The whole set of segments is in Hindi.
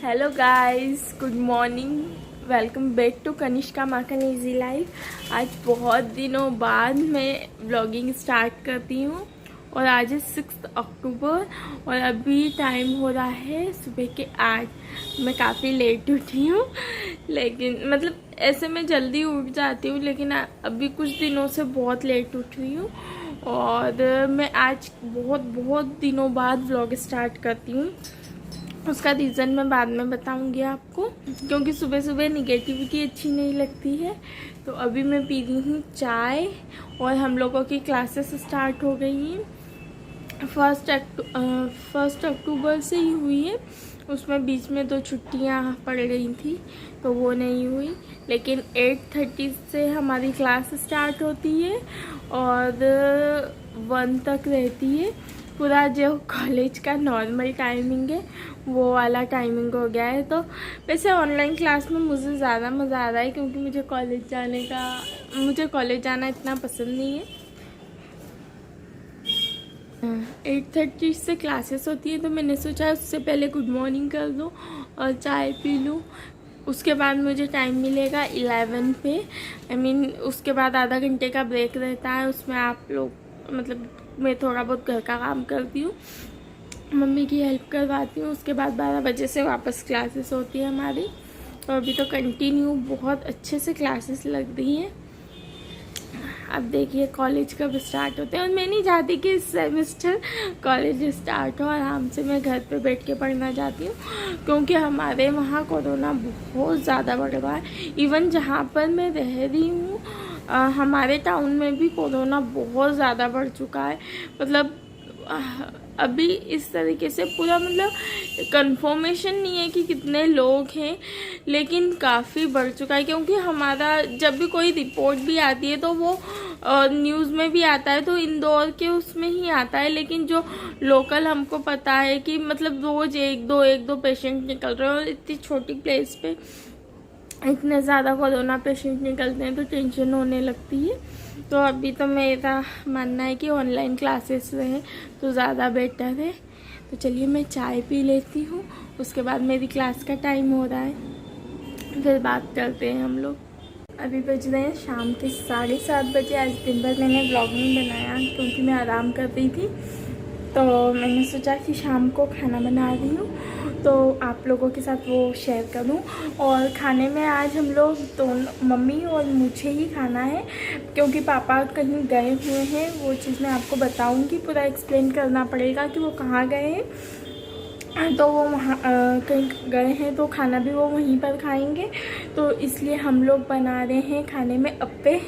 Hello guys, good morning. Welcome back to Kanishka Makhan easy life. आज बहुत दिनों बाद मैं ब्लॉगिंग स्टार्ट करती हूँ और आज है 6 अक्टूबर और अभी टाइम हो रहा है सुबह के 8। मैं काफ़ी लेट उठी हूँ, लेकिन मतलब ऐसे मैं जल्दी उठ जाती हूँ, लेकिन अभी कुछ दिनों से बहुत लेट उठ रही हूँ। और मैं आज बहुत दिनों बाद व्लॉग स्टार्ट करती हूँ। उसका रीज़न मैं बाद में बताऊंगी आपको, क्योंकि सुबह सुबह निगेटिविटी अच्छी नहीं लगती है। तो अभी मैं पी रही हूँ चाय और हम लोगों की क्लासेस स्टार्ट हो गई हैं। फर्स्ट अक्टूबर से ही हुई है। उसमें बीच में 2 छुट्टियाँ पड़ गई थी तो वो नहीं हुई, लेकिन 8:30 से हमारी क्लास स्टार्ट होती है और 1 तक रहती है। पूरा जो कॉलेज का नॉर्मल टाइमिंग है वो वाला टाइमिंग हो गया है। तो वैसे ऑनलाइन क्लास में मुझे ज़्यादा मज़ा आ रहा है, क्योंकि मुझे कॉलेज जाना इतना पसंद नहीं है। 8:30 से क्लासेस होती है, तो मैंने सोचा उससे पहले गुड मॉर्निंग कर दूँ और चाय पी लूँ। उसके बाद मुझे टाइम मिलेगा 11 पे। उसके बाद आधा घंटे का ब्रेक रहता है। उसमें आप लोग मतलब मैं थोड़ा बहुत घर का काम करती हूँ, मम्मी की हेल्प करवाती हूँ। उसके बाद 12 बजे से वापस क्लासेस होती है हमारी। तो अभी तो कंटिन्यू बहुत अच्छे से क्लासेस लग रही हैं। अब देखिए कॉलेज कब स्टार्ट होते हैं, और मैं नहीं चाहती कि इस सेमेस्टर कॉलेज स्टार्ट हो। आराम से मैं घर पे बैठ के पढ़ना चाहती हूँ, क्योंकि हमारे वहाँ कोरोना बहुत ज़्यादा बढ़ रहा है। इवन जहाँ पर मैं रह रही हूँ हमारे टाउन में भी कोरोना बहुत ज़्यादा बढ़ चुका है। मतलब अभी इस तरीके से पूरा मतलब कंफर्मेशन नहीं है कि कितने लोग हैं, लेकिन काफ़ी बढ़ चुका है। क्योंकि हमारा जब भी कोई रिपोर्ट भी आती है तो वो न्यूज़ में भी आता है, तो इंदौर के उसमें ही आता है। लेकिन जो लोकल हमको पता है कि मतलब रोज़ एक दो पेशेंट निकल रहे हैं, और इतनी छोटी प्लेस पे इतने ज़्यादा कोरोना पेशेंट निकलते हैं तो टेंशन होने लगती है। तो अभी तो मेरा मानना है कि ऑनलाइन क्लासेस रहें तो ज़्यादा बेटर है। तो चलिए मैं चाय पी लेती हूँ, उसके बाद मेरी क्लास का टाइम हो रहा है, फिर बात करते हैं हम लोग। अभी बज रहे हैं शाम के 7:30 बजे। आज दिन भर मैंने व्लॉग नहीं बनाया क्योंकि मैं आराम कर रही थी। तो मैंने सोचा कि शाम को खाना बना रही हूँ तो आप लोगों के साथ वो शेयर करूँ। और खाने में आज हम लोग दोनों, मम्मी और मुझे ही खाना है, क्योंकि पापा कहीं गए हुए हैं। वो चीज़ मैं आपको बताऊँगी, पूरा एक्सप्लेन करना पड़ेगा कि वो कहाँ गए हैं। तो वो वहाँ कहीं गए हैं तो खाना भी वो वहीं पर खाएंगे। तो इसलिए हम लोग बना रहे हैं खाने में अप्पे।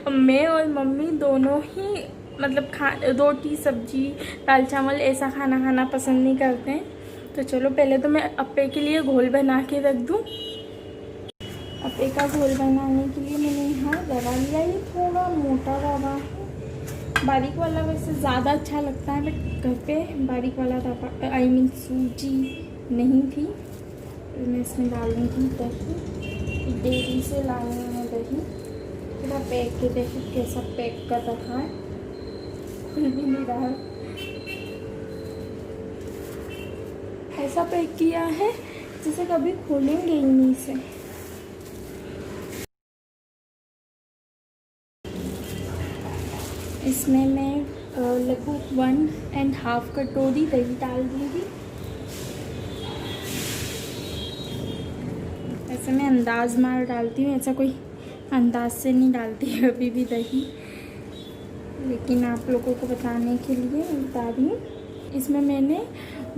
मैं और मम्मी दोनों ही मतलब रोटी सब्जी दाल चावल ऐसा खाना पसंद नहीं करते हैं। तो चलो पहले तो मैं अप्पे के लिए घोल बना के रख दूँ। अप्पे का घोल बनाने के लिए मैंने यहाँ रवा लिया। ये थोड़ा मोटा रवा है, बारीक वाला वैसे ज़्यादा अच्छा लगता है, बट घर पे बारीक वाला रवा सूजी नहीं थी। तो मैं इसमें डाल दूँगी दही। डेयरी से लाई हूँ मैं दही, पूरा पैक के देखिए कैसा पैक कर रखा है, खुल भी नहीं रहा है। ऐसा पैक किया है जैसे कभी खोलेंगे ही नहीं इसे। इसमें मैं लगभग 1.5 कटोरी दही डाल दूँगी। ऐसे मैं अंदाज मार डालती हूँ, ऐसा कोई अंदाज से नहीं डालती है अभी भी दही, लेकिन आप लोगों को बताने के लिए बता रही हूँ। इसमें मैंने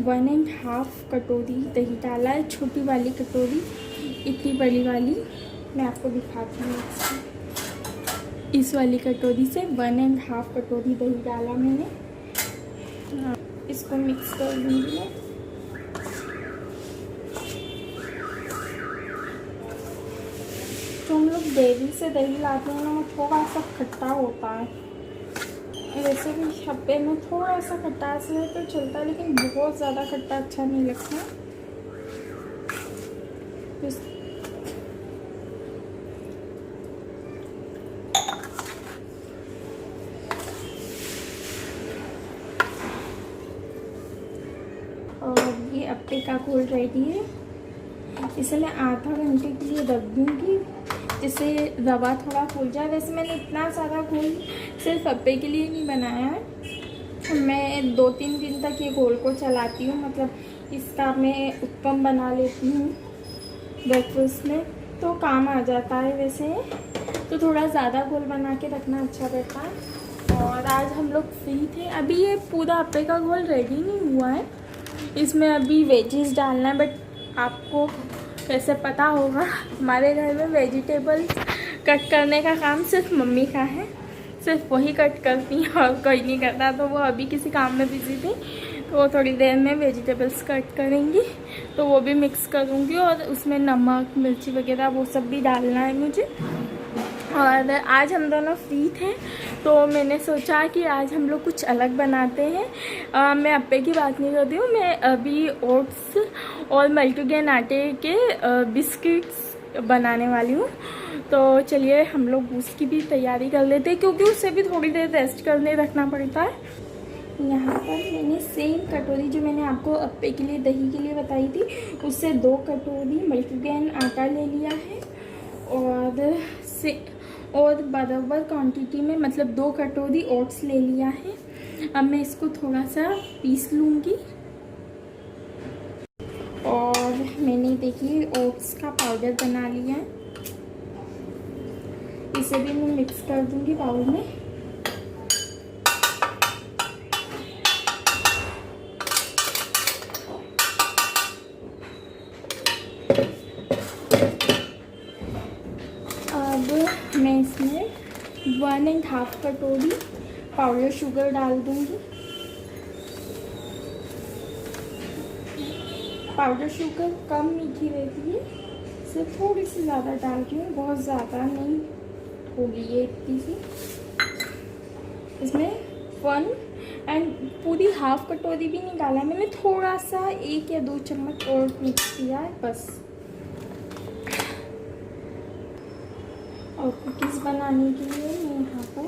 1.5 कटोरी दही डाला है, छोटी वाली कटोरी। इतनी बड़ी वाली मैं आपको दिखाती हूँ। इस वाली कटोरी से 1.5 कटोरी दही डाला मैंने। इसको मिक्स कर लूँगी। जो हम लोग डेयरी से दही लाते हैं ना, वो थोड़ा सा खट्टा होता है। वैसे भी अप्पे में थोड़ा सा खट्टास है तो चलता है, लेकिन बहुत ज़्यादा खट्टा अच्छा नहीं लगता। और ये अप्पे का घोल रेडी है। इसे मैं आधा घंटे के लिए रख दूँगी जिससे रवा थोड़ा फूल जाए। वैसे मैंने इतना ज़्यादा घोल सिर्फ अप्पे के लिए नहीं बनाया है, मैं 2-3 दिन तक ये घोल को चलाती हूँ। मतलब इसका मैं उत्पम बना लेती हूँ ब्रेकफास्ट में, तो काम आ जाता है। वैसे तो थोड़ा ज़्यादा घोल बना के रखना अच्छा रहता है। और आज हम लोग फ्री थे। अभी ये पूरा अप्पे का घोल रेडी नहीं हुआ है, इसमें अभी वेजिस डालना है। बट आपको वैसे पता होगा हमारे घर में वेजिटेबल्स कट करने का काम सिर्फ मम्मी का है, सिर्फ वही कट करती हैं और कोई नहीं करता। तो वो अभी किसी काम में बिजी थी, तो वो थोड़ी देर में वेजिटेबल्स कट करेंगी, तो वो भी मिक्स करूँगी। और उसमें नमक मिर्ची वगैरह वो सब भी डालना है मुझे। और आज हम दोनों फ्री थे, तो मैंने सोचा कि आज हम लोग कुछ अलग बनाते हैं। मैं अप्पे की बात नहीं कर रही हूँ, मैं अभी ओट्स और मल्टीग्रेन आटे के बिस्किट्स बनाने वाली हूँ। तो चलिए हम लोग उसकी भी तैयारी कर लेते हैं, क्योंकि उससे भी थोड़ी देर रेस्ट करने रखना पड़ता है। यहाँ पर मैंने सेम कटोरी जो मैंने आपको अप्पे के लिए दही के लिए बताई थी, उससे 2 कटोरी मल्टीग्रेन आटा ले लिया है। और बराबर क्वांटिटी में मतलब 2 कटोरी ओट्स ले लिया है। अब मैं इसको थोड़ा सा पीस लूँगी। और मैंने देखिए ओट्स का पाउडर बना लिया है, इसे भी मैं मिक्स कर दूँगी बाउल में। मैं इसमें 1.5 कटोरी पाउडर शुगर डाल दूँगी। पाउडर शुगर कम मीठी रहती है, सिर्फ थोड़ी सी ज़्यादा डाल रही हूँ, बहुत ज़्यादा नहीं होगी ये इतनी सी। इसमें 1 एंड पूरी 1/2 कटोरी भी नहीं डाला मैंने, थोड़ा सा 1 या 2 चम्मच और मिक्स किया है बस। और कुकीज़ बनाने के लिए मैं यहाँ पर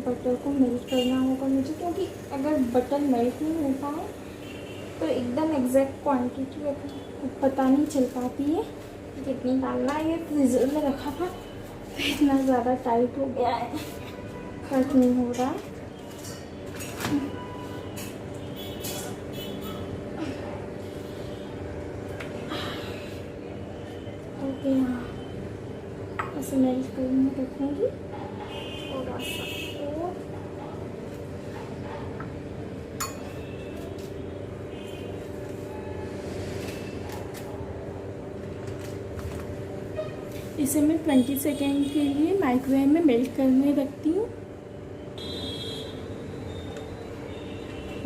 बटर को मेल्ट करना होगा मुझे, क्योंकि अगर बटर मेल्ट नहीं होता है तो एकदम एग्जैक्ट क्वांटिटी पता नहीं चल पाती है कितनी डालना है। ये फ्रीज़र में रखा था तो इतना ज़्यादा टाइट हो गया है, खर्च नहीं हो रहा है। ओके, हाँ ऐसे मेल्ट करने रखूँगी थोड़ा सा और। इसे मैं 20 सेकेंड के लिए माइक्रोवेव में मेल्ट करने रखती हूँ।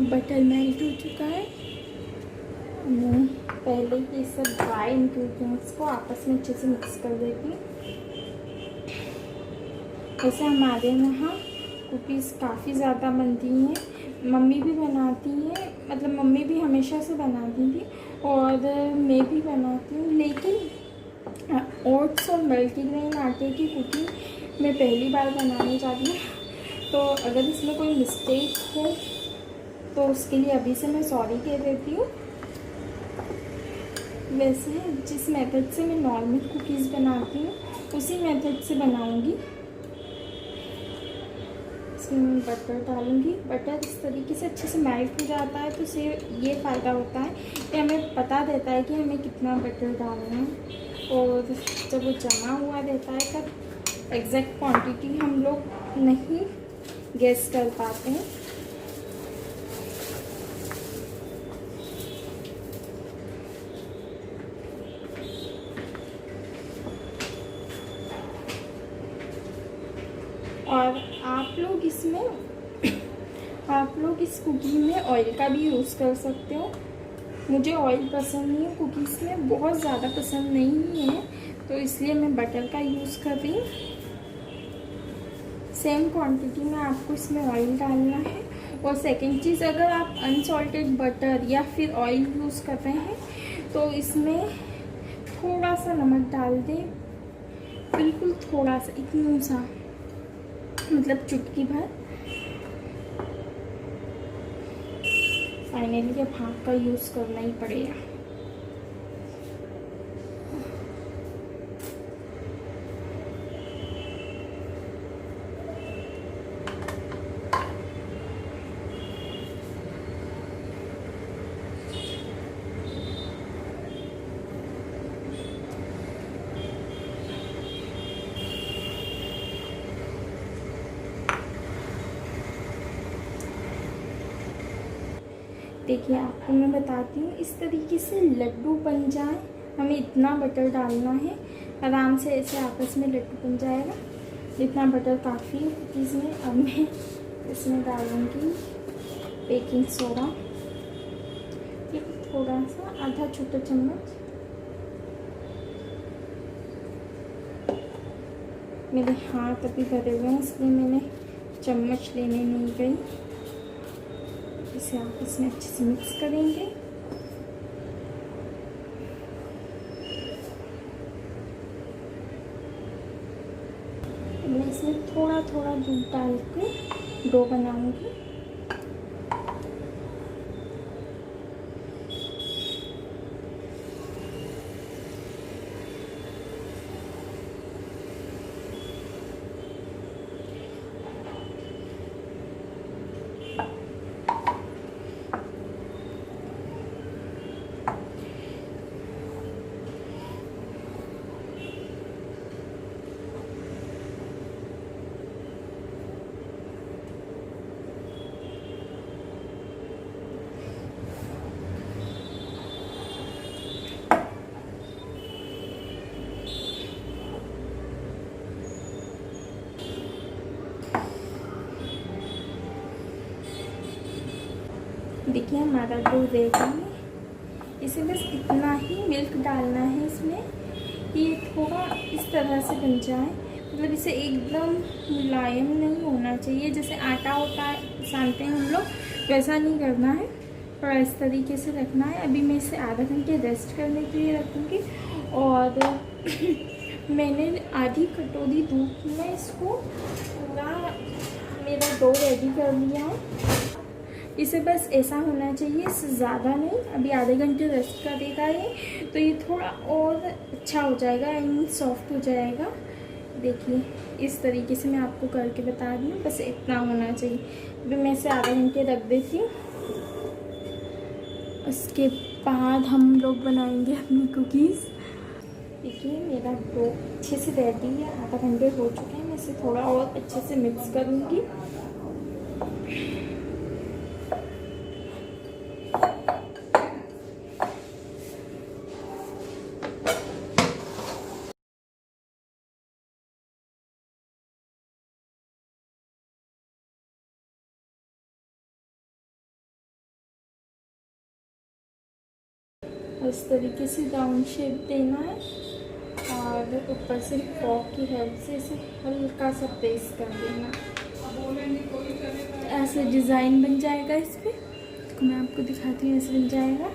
बटर मेल्ट हो चुका है। मैं पहले ये सब ड्राई इंग्रेडिएंट्स को आपस में अच्छे से मिक्स कर देती हूँ। वैसे हमारे यहाँ कुकीज़ काफ़ी ज़्यादा बनती हैं, मम्मी भी बनाती हैं, मतलब मम्मी भी हमेशा से बनाती थी और मैं भी बनाती हूँ। लेकिन ओट्स और मल्टीग्रेन आटे की कुकीज़ मैं पहली बार बनाने जा रही हूँ, तो अगर इसमें कोई मिस्टेक हो तो उसके लिए अभी से मैं सॉरी कह देती हूँ। वैसे जिस मेथड से मैं नॉर्मल कुकीज़ बनाती हूँ उसी मेथड से बनाऊँगी। इसमें मैं बटर डालूँगी। बटर इस तरीके से अच्छे से मेल्ट हो जाता है तो इससे ये फ़ायदा होता है कि हमें पता रहता है कि हमें कितना बटर डालना है, और जब वो जमा हुआ रहता है तब एग्जैक्ट क्वांटिटी हम लोग नहीं गेस कर पाते हैं। और आप लोग इस कुकी में ऑयल का भी यूज़ कर सकते हो। मुझे ऑयल पसंद नहीं है, कुकीज़ में बहुत ज़्यादा पसंद नहीं है, तो इसलिए मैं बटर का यूज़ कर रही हूँ। सेम क्वांटिटी में आपको इसमें ऑयल डालना है। और सेकंड चीज़, अगर आप अनसॉल्टेड बटर या फिर ऑयल यूज़ कर रहे हैं तो इसमें थोड़ा सा नमक डाल दें, बिल्कुल थोड़ा सा, इतना सा, मतलब चुटकी भर। फाइनली अब हाथ का यूज़ करना ही पड़ेगा। देखिए आपको मैं बताती हूँ, इस तरीके से लड्डू बन जाए। हमें इतना बटर डालना है, आराम से ऐसे आपस में लड्डू बन जाएगा। इतना बटर काफ़ी है कुकीज़ में। अब मैं इसमें डालूँगी बेकिंग सोडा, थोड़ा सा, आधा छोटा चम्मच। मेरे हाथ अभी भरे हुए हैं इसलिए मैंने चम्मच लेने नहीं गई। इसे आप इसमें अच्छे से मिक्स करेंगे। मैं इसमें थोड़ा थोड़ा दूध डाल के डो बनाऊंगी। देखिए हमारा डो रेडी है। इसे बस इतना ही मिल्क डालना है इसमें, ये थोड़ा इस तरह से बन जाए। मतलब इसे एकदम मुलायम नहीं होना चाहिए, जैसे आटा होता है सानते हैं हम लोग, वैसा नहीं करना है, थोड़ा इस तरीके से रखना है। अभी मैं इसे आधा घंटे रेस्ट करने के लिए रखूँगी। और मैंने आधी कटोरी दूध में इसको पूरा मेरा डो रेडी कर लिया है। इसे बस ऐसा होना चाहिए, इससे ज़्यादा नहीं। अभी आधे घंटे रेस्ट करेगा ये, तो ये थोड़ा और अच्छा हो जाएगा, एंड सॉफ्ट हो जाएगा। देखिए इस तरीके से मैं आपको करके बता रही हूँ, बस इतना होना चाहिए। अभी मैं इसे आधे घंटे रख देती हूँ। उसके बाद हम लोग बनाएंगे अपनी कुकीज़। देखिए मेरा डो अच्छे से रेडी है, आधा घंटे हो चुके हैं। मैं इसे थोड़ा और अच्छे से मिक्स करूँगी। इस तरीके से राउंड शेप देना है और ऊपर से फॉक की हेल्प से इसे हल्का सा प्रेस कर देना। ऐसे डिज़ाइन बन जाएगा इस पर। तो मैं आपको दिखाती हूँ, ऐसे बन जाएगा।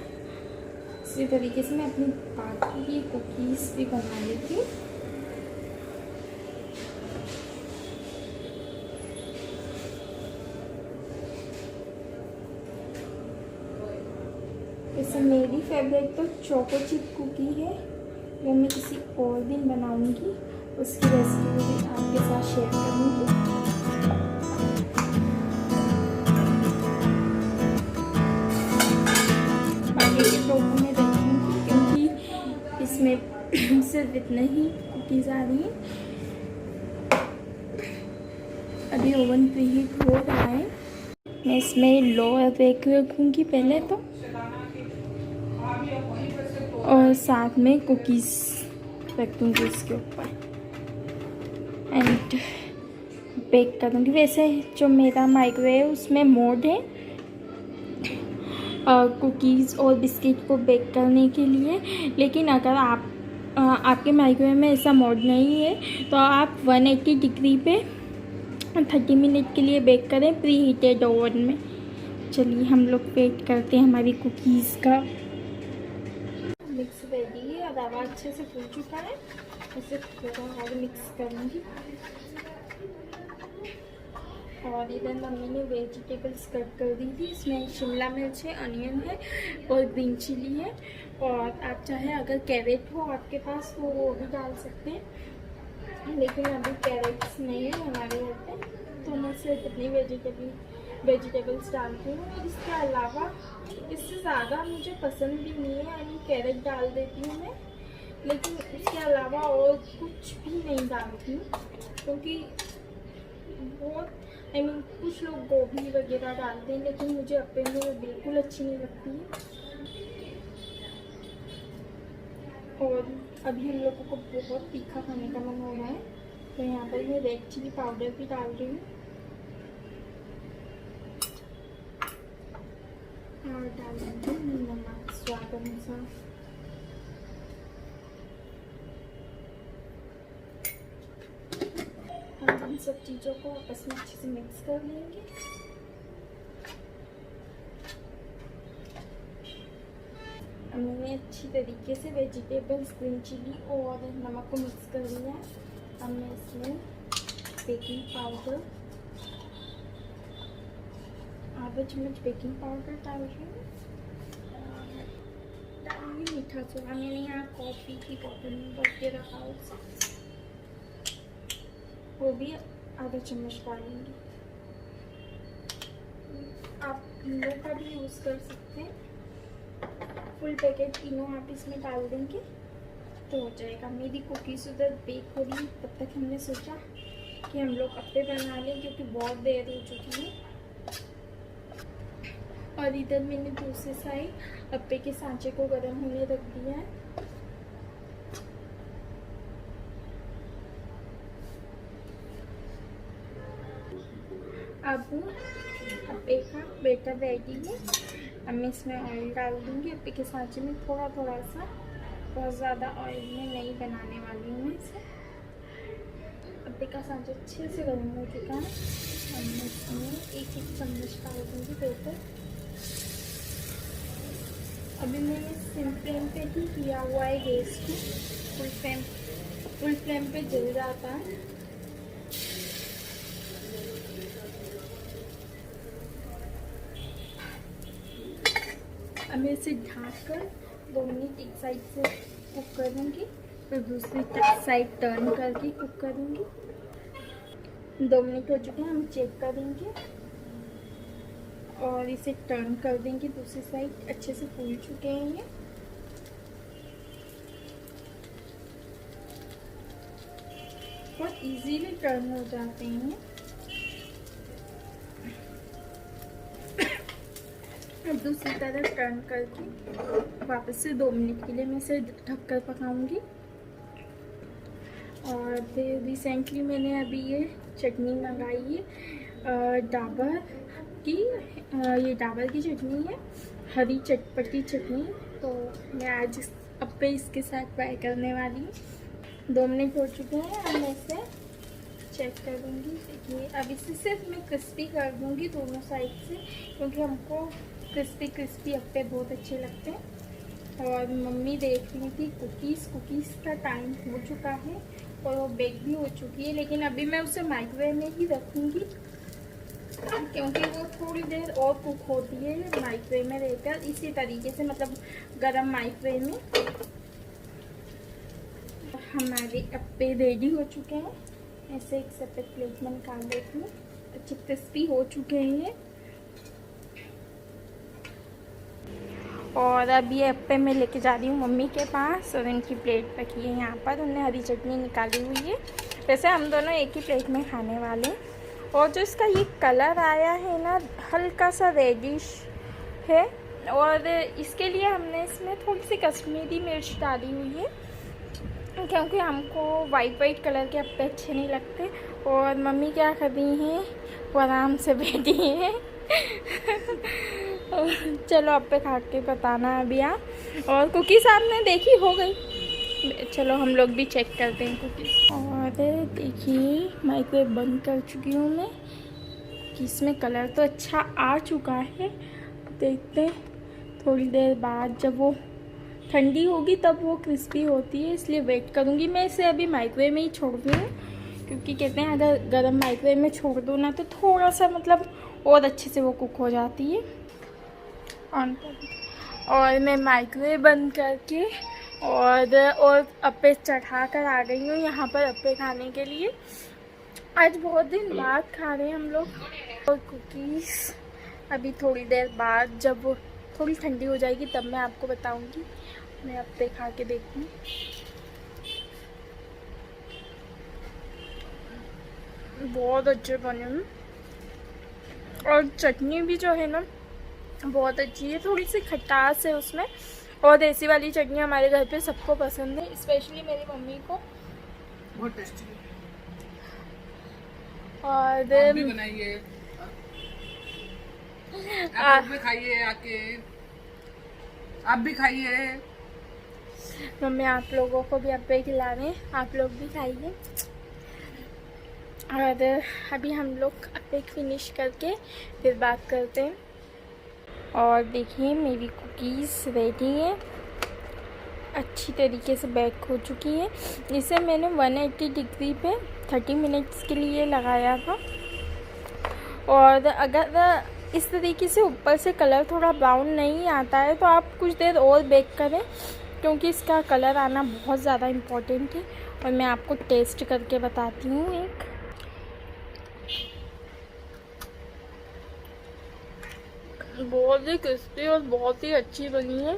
इसी तरीके से मैं अपनी बाकी की कुकीज़ भी बना लेती हूँ। वैसे मेरी फेवरेट तो चोको चिप कुकी है, वो मैं किसी और दिन बनाऊंगी, उसकी रेसिपी भी आपके साथ शेयर करूंगी। बाकी के टोकू में रखूंगी क्योंकि इसमें सिर्फ इतने ही कुकीज़ आ रही हैं। अभी ओवन प्रीहीट हो रहा है। मैं इसमें लोअर बेक रखूंगी पहले तो, और साथ में कुकीज़ रखूँगी इसके ऊपर एंड बेक करूँगी। वैसे जो मेरा माइक्रोवेव उसमें मोड है कुकीज़ और बिस्किट को बेक करने के लिए, लेकिन अगर आपके माइक्रोवेव में ऐसा मोड नहीं है तो आप 180 डिग्री पे 30 मिनट के लिए बेक करें प्री हीटेड ओवन में। चलिए हम लोग वेट करते हैं हमारी कुकीज़ का। मिक्स रेडी है और रवा अच्छे से फूल चुका है। इसे थोड़ा और मिक्स करूँगी। और इधर मम्मी ने वेजिटेबल्स कट कर दी थी। इसमें शिमला मिर्च है, अनियन है और ग्रीन चिली है। और आप चाहे अगर कैरेट हो आपके पास तो वो भी डाल सकते हैं, लेकिन अभी कैरेट्स नहीं है हमारे घर पे, तो मैं सिर्फ इतनी वेजिटेबल्स डालती हूँ। और इसके अलावा इससे ज़्यादा मुझे पसंद भी नहीं है, यानी कैरेट डाल देती हूँ मैं, लेकिन उसके अलावा और कुछ भी नहीं डालती हूँ क्योंकि बहुत आई मीन कुछ लोग गोभी वगैरह डालते हैं, लेकिन मुझे अप्पे में वो बिल्कुल अच्छी नहीं लगती है। और अभी हम लोगों को बहुत तीखा खाने का मन हो रहा है, तो यहाँ पर मैं रेड चिली पाउडर भी डाल रही हूँ और डालेंगे नमक स्वाद अनुसार। हम इन सब चीज़ों को आपस में अच्छे से मिक्स कर लेंगे। मैंने अच्छी तरीके से वेजिटेबल्स, ग्रीन चिली और नमक को मिक्स कर लिया है। अब मैं इसमें बेकिंग पाउडर, आधा चम्मच बेकिंग पाउडर डाल रही हूँ। डालूंगी मीठा सोडा, मैंने यहाँ कॉफ़ी की बोतल में भर के रखा है, वो भी आधा चम्मच डालूंगी। आप इनो का भी यूज़ कर सकते हैं, फुल पैकेट इनो आप इसमें डाल देंगे तो हो जाएगा। मेरी कुकीज़ उधर बेक हो रही, तब तक हमने सोचा कि हम लोग अप्पे बना लें क्योंकि बहुत देर हो चुकी है। और इधर मैंने दूसरी साइड अप्पे के सांचे को गर्म होने रख दिया है। अब अप्पे का बैटर रेडी है। अब मैं इसमें ऑयल डाल दूँगी अप्पे के सांचे में, थोड़ा थोड़ा सा, बहुत ज़्यादा ऑयल में नहीं बनाने वाली हूँ मैं इसे। अप्पे का सांचा अच्छे से गर्म हो चुका है। अब मैं इसमें एक चम्मच डाल दूँगी बैटर। अभी मैंने सिम फ्लेम पे ही किया हुआ है गैस को, फुल फ्लेम पे जल जाता है। अब मैं इसे ढक कर 2 मिनट एक साइड से कुक करूँगी, फिर दूसरी साइड टर्न करके कुक करूँगी। 2 मिनट हो चुके हैं, हम चेक करेंगे और इसे टर्न कर देंगे दूसरी साइड। अच्छे से फूल चुके हैं ये। बहुत इजीली टर्न हो जाते हैं। अब दूसरी तरफ टर्न करके वापस से 2 मिनट के लिए मैं इसे ढककर पकाऊंगी। और फिर रिसेंटली मैंने अभी ये चटनी मंगाई है डाबर की। ये डाबर की चटनी है, हरी चटपटी चटनी। तो मैं आज अप्पे इसके साथ ट्राई करने वाली हूँ। 2 मिनट हो चुके हैं, अब मैं इसे चेक करूँगी। देखिए अब इसे सिर्फ मैं क्रिस्पी कर दूँगी दोनों साइड से, क्योंकि हमको क्रिस्पी अप्पे बहुत अच्छे लगते हैं। और मम्मी देख रही थी कुकीज़ का टाइम हो चुका है और वो बेक भी हो चुकी है, लेकिन अभी मैं उसे माइक्रोवेव में ही रखूँगी क्योंकि वो थोड़ी देर और कुक होती है माइक्रोवेव में रहकर। इसी तरीके से मतलब गरम माइक्रोवेव में। हमारे अप्पे रेडी हो चुके हैं। ऐसे एक सेपरेट प्लेट में निकाल लेती हूँ। अच्छे क्रिस्पी हो चुके हैं ये। और अब ये अप्पे मैं लेके जा रही हूँ मम्मी के पास, और इनकी प्लेट रखी है यहाँ पर। उन्हें हरी चटनी निकाली हुई है। वैसे हम दोनों एक ही प्लेट में खाने वाले हैं। और जो इसका ये कलर आया है ना, हल्का सा रेडिश है, और इसके लिए हमने इसमें थोड़ी सी कश्मीरी मिर्च डाली हुई है, क्योंकि हमको वाइट कलर के अप्पे अच्छे नहीं लगते। और मम्मी क्या कर रही हैं, वो आराम से बैठी हैं। चलो अप्पे खा के बताना अभी आप। और कुकीज़ आपने देखी हो गई, चलो हम लोग भी चेक करते हैं कुकीज़। और देखिए माइक्रोवेव बंद कर चुकी हूँ मैं। इसमें कलर तो अच्छा आ चुका है, देखते हैं थोड़ी देर बाद जब वो ठंडी होगी तब वो क्रिस्पी होती है, इसलिए वेट करूँगी। मैं इसे अभी माइक्रोवेव में ही छोड़ दी हूँ, क्योंकि कहते हैं अगर गर्म माइक्रोवेव में छोड़ दो ना तो थोड़ा सा मतलब और अच्छे से वो कुक हो जाती है। और मैं माइक्रोवेव बंद करके और अप्पे चढ़ा कर आ गई हूँ यहाँ पर अप्पे खाने के लिए। आज बहुत दिन बाद खा रहे हैं हम लोग। और कुकीज़ अभी थोड़ी देर बाद जब वो थोड़ी ठंडी हो जाएगी तब मैं आपको बताऊंगी। मैं अप्पे खा के देखूँ। बहुत अच्छे बने हैं। और चटनी भी जो है ना बहुत अच्छी है, थोड़ी सी खटास है उसमें। और देसी वाली चटनी हमारे घर पे सबको पसंद है, स्पेशली मेरी मम्मी को। बहुत टेस्टी है। और आप भी बनाइए, आप भी खाइए, आके आप भी खाइए। मम्मी आप लोगों को भी अप्पे खिला रहे हैं, आप लोग भी खाइए। और अभी हम लोग अप्पे फिनिश करके फिर बात करते हैं। और देखिए मेरी कुकीज़ रेडी है, अच्छी तरीके से बेक हो चुकी है। इसे मैंने 180 डिग्री पे 30 मिनट्स के लिए लगाया था। और अगर इस तरीके से ऊपर से कलर थोड़ा ब्राउन नहीं आता है तो आप कुछ देर और बेक करें, क्योंकि इसका कलर आना बहुत ज़्यादा इम्पोर्टेंट है। और मैं आपको टेस्ट करके बताती हूँ एक। बहुत ही क्रिस्पी और बहुत ही अच्छी बनी है।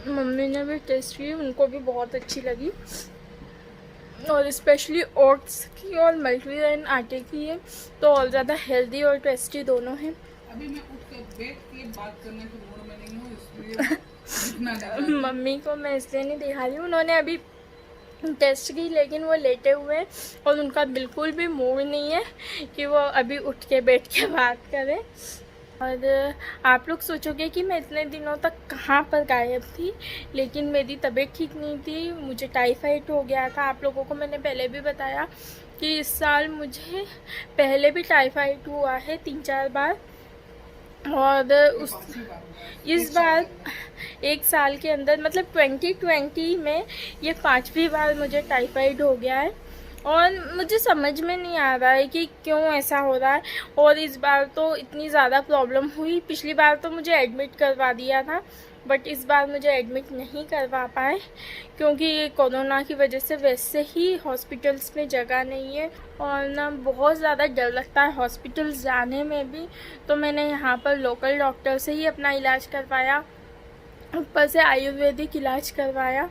मम्मी ने भी टेस्ट की, उनको भी बहुत अच्छी लगी। और स्पेशली ओट्स की और मल्टीग्रेन आटे की है, तो और ज़्यादा हेल्दी और टेस्टी दोनों हैं। अभी मैं उठ के बैठ के बात करने के मूड में नहीं हूँ, इसलिए मम्मी को मैं इसलिए नहीं दिखा रही हूँ, उन्होंने अभी टेस्ट की लेकिन वो लेटे हुए हैं और उनका बिल्कुल भी मूड नहीं है कि वो अभी उठ के बैठ के बात करें। और आप लोग सोचोगे कि मैं इतने दिनों तक कहाँ पर गायब थी, लेकिन मेरी तबीयत ठीक नहीं थी, मुझे टाइफाइड हो गया था। आप लोगों को मैंने पहले भी बताया कि इस साल मुझे पहले भी टाइफाइड हुआ है 3-4 बार। और इस बार 1 साल के अंदर मतलब 2020 में ये 5वीं बार मुझे टाइफाइड हो गया है। और मुझे समझ में नहीं आ रहा है कि क्यों ऐसा हो रहा है। और इस बार तो इतनी ज़्यादा प्रॉब्लम हुई, पिछली बार तो मुझे एडमिट करवा दिया था, बट इस बार मुझे एडमिट नहीं करवा पाए क्योंकि ये कोरोना की वजह से वैसे ही हॉस्पिटल्स में जगह नहीं है। और ना बहुत ज़्यादा डर लगता है हॉस्पिटल्स जाने में भी, तो मैंने यहाँ पर लोकल डॉक्टर से ही अपना इलाज करवाया, ऊपर से आयुर्वेदिक इलाज करवाया,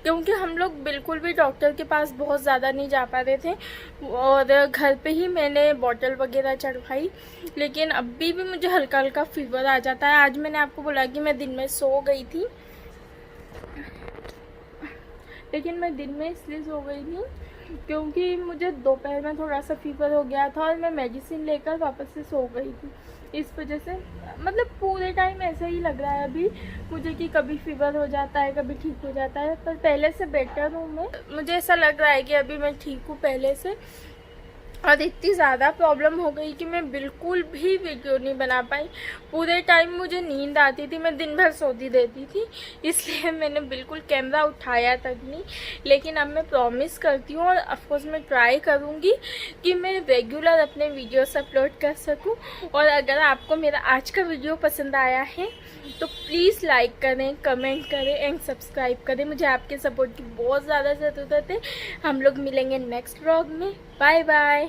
क्योंकि हम लोग बिल्कुल भी डॉक्टर के पास बहुत ज़्यादा नहीं जा पा रहे थे। और घर पे ही मैंने बॉटल वगैरह चढ़वाई, लेकिन अभी भी मुझे हल्का हल्का फीवर आ जाता है। आज मैंने आपको बोला कि मैं दिन में सो गई थी, लेकिन मैं दिन में इसलिए सो गई थी क्योंकि मुझे दोपहर में थोड़ा सा फीवर हो गया था और मैं मेडिसिन लेकर वापस से सो गई थी। इस वजह से मतलब पूरे टाइम ऐसा ही लग रहा है अभी मुझे कि कभी फीवर हो जाता है, कभी ठीक हो जाता है, पर पहले से बेटर हूँ मैं। मुझे ऐसा लग रहा है कि अभी मैं ठीक हूँ पहले से। और इतनी ज़्यादा प्रॉब्लम हो गई कि मैं बिल्कुल भी वीडियो नहीं बना पाई। पूरे टाइम मुझे नींद आती थी, मैं दिन भर सोती रहती थी, इसलिए मैंने बिल्कुल कैमरा उठाया तक नहीं। लेकिन अब मैं प्रॉमिस करती हूँ और ऑफकोर्स मैं ट्राई करूँगी कि मैं रेगुलर अपने वीडियोस अपलोड कर सकूँ। और अगर आपको मेरा आज का वीडियो पसंद आया है तो प्लीज़ लाइक करें, कमेंट करें एंड सब्सक्राइब करें। मुझे आपके सपोर्ट की बहुत ज़्यादा ज़रूरत है। हम लोग मिलेंगे नेक्स्ट व्लॉग में। Bye bye.